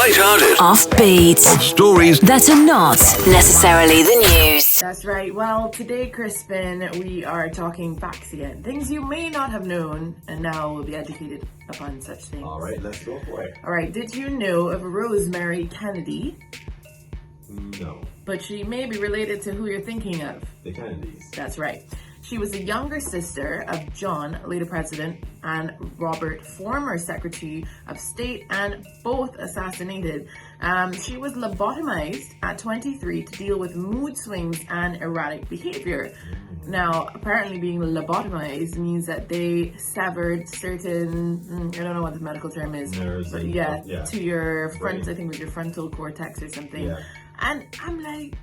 Light-hearted. Offbeat. Stories That are not necessarily the news. That's right. Well, today, Crispin, we are talking facts again. Things you may not have known, and now will be educated upon such things. All right, let's go for it. All right. Did you know of Rosemary Kennedy? No, But she may be related to who you're thinking of. the Kennedys. That's right. She was the younger sister of John, later president, and Robert, former Secretary of State, and both assassinated. She was lobotomized at 23 to deal with mood swings and erratic behavior. Now, apparently being lobotomized means that they severed certain, I don't know what the medical term is, Nerves but and- yeah, yeah. to your front, Brain. I think it was your frontal cortex or something. Yeah. And I'm like,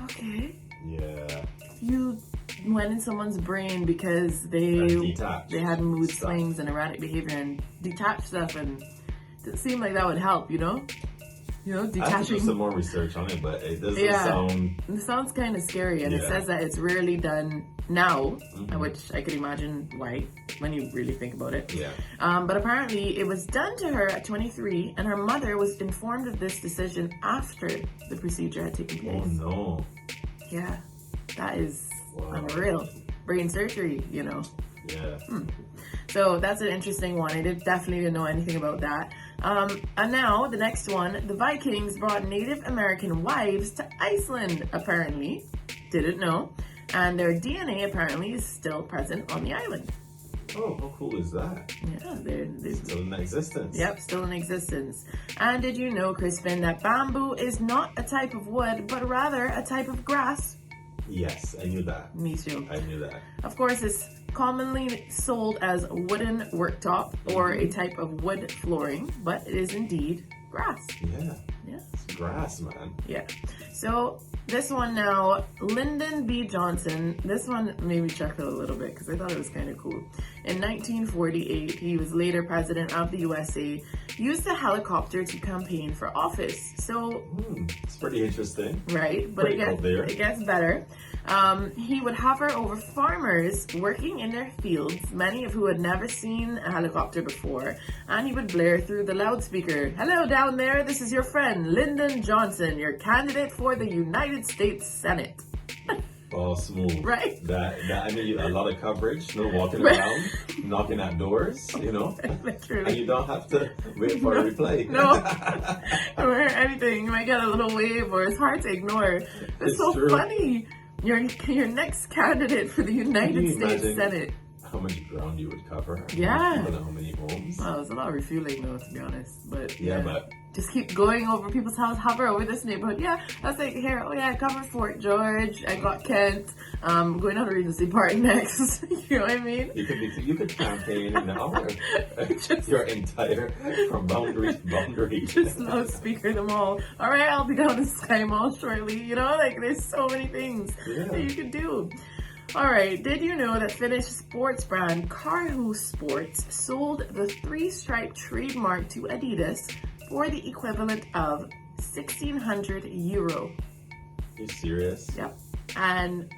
okay, Yeah. you went in someone's brain because And they detached had mood stuff. swings and erratic behavior and detached stuff, and it seemed like that would help, you know? I have to do Detaching. some more research on it, but it doesn't Yeah. sound. It sounds kind of scary, and it Yeah. says that it's rarely done now, Mhm. which I could imagine why when you really think about it. Yeah. But apparently, it was done to her at 23, and her mother was informed of this decision after the procedure had taken Oh place. no. Yeah, that is Wow. unreal. Brain surgery, you know. Yeah. So that's an interesting one. I definitely didn't know anything about that. And now the next one, the Vikings brought Native American wives to Iceland, apparently. Didn't know. And their DNA apparently is still present on the island. Oh, how cool is that? Yeah, they're Still in existence. yep, still in existence. And did you know, Crispin, that bamboo is not a type of wood, but rather a type of grass? Yes, I knew that. Me too. I knew that. Of course, it's commonly sold as wooden worktop or a type of wood flooring, but it is indeed grass. Yeah. Yeah. It's grass, man. Yeah. So this one now, Lyndon B. Johnson, this one made me chuckle a little bit because I thought it was kind of cool. In 1948, he was later president of the USA, used a helicopter to campaign for office. So, It's pretty interesting. right, but Pretty out there. it gets better. He would hover over farmers working in their fields, many of who had never seen a helicopter before, and he would blare through the loudspeaker, "Hello down there, this is your friend Lyndon Johnson, your candidate for the United States Senate." Oh, smooth. Right? That I mean, a lot of coverage. No walking Right. around, knocking at doors. You know. And Literally. you don't have to wait for a reply. No. Or anything. You might get a little wave, or it's hard to ignore. It's It's so true. funny. Your next candidate for the United Can you States imagine? Senate. How much ground you would cover? Yeah. I don't know how many homes. Wow, there's a lot of refueling though, to be honest. But Yeah, but just keep going over people's house, hover over this neighborhood. Yeah, I was like, here, oh yeah, I cover Fort George. I got Kent. Going on to Regency Park next. You know what I mean? you could campaign in an hour. Just- Your entire from boundary to boundary. Just loudspeaker them all. All right, I'll be down to Sky Mall shortly. You know, like there's so many things Yeah. that you could do. All right, did you know that Finnish sports brand Karhu Sports sold the 3-stripe trademark to Adidas for the equivalent of 1,600 euro? You serious? Yep. And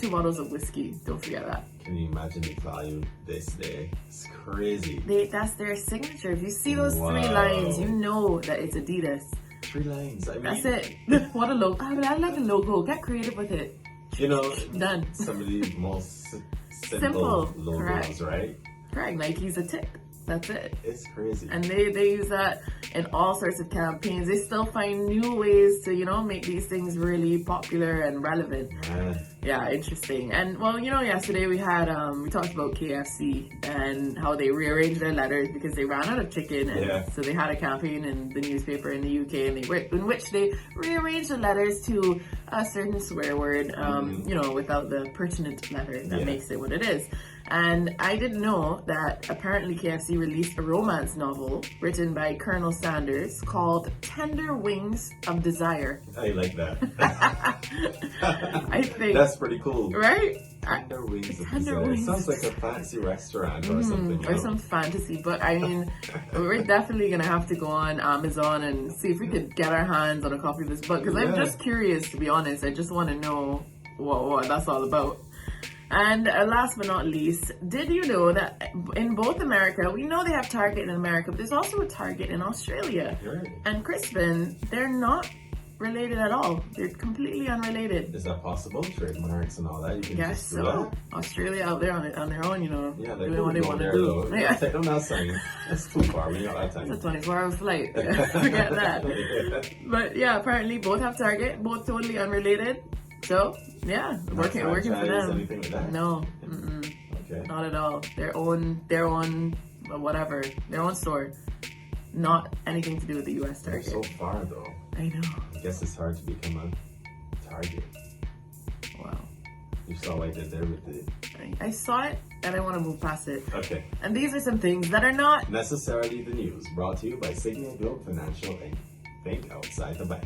2 bottles of whiskey. Don't forget that. Can you imagine the value this day? It's crazy. That's their signature. If you see those 3 Wow. lines, you know that it's Adidas. 3 lines. I mean, That's it. What a logo. I like a logo. Get creative with it. you know, Done. some of the most Simple, simple logos, correct. right? Correct. Nike's a tick. That's it. It's crazy. And they use that in all sorts of campaigns. They still find new ways to, make these things really popular and relevant. Man, Yeah, interesting. And well, yesterday we had we talked about KFC and how they rearranged their letters because they ran out of chicken, and Yeah. so they had a campaign in the newspaper in the UK, and in which they rearranged the letters to a certain swear word, without the pertinent letter that Yeah. makes it what it is. And I didn't know that apparently KFC released a romance novel written by Colonel Sanders called Tender Wings of Desire. I like that. I think, That's pretty cool. right? Tender Wings of Tender Desire. Wings. Sounds like a fancy restaurant or something. Or some fantasy, but I mean, we're definitely gonna have to go on Amazon and see if we could get our hands on a copy of this book, because I'm Yeah. just curious, to be honest. I just want to know what that's all about. And last but not least, did you know that in both America, we know they have Target in America, but there's also a Target in Australia. Right. And Crispin, they're not related at all. They're completely unrelated. Is that possible? Trademarks and all that? You can Guess just do so. that? Australia out there on their own, you know, Yeah, they doing what they go want to there do. though. Yeah. Take them that sign. That's too far. We got that time. It's a 24-hour flight. Forget that. But yeah, apparently both have Target, both totally unrelated. So yeah, working for franchise, them. anything like that? No, Okay. not at all. Their own, whatever, their own store. Not anything to do with the U.S. They're Target. so far though. I know. I guess it's hard to become a Target. Wow. You saw what I did there with the. I saw it and I want to move past it. Okay. And these are some things that are not Necessarily the news, brought to you by Signal Globe Financial Inc. Think outside the bank.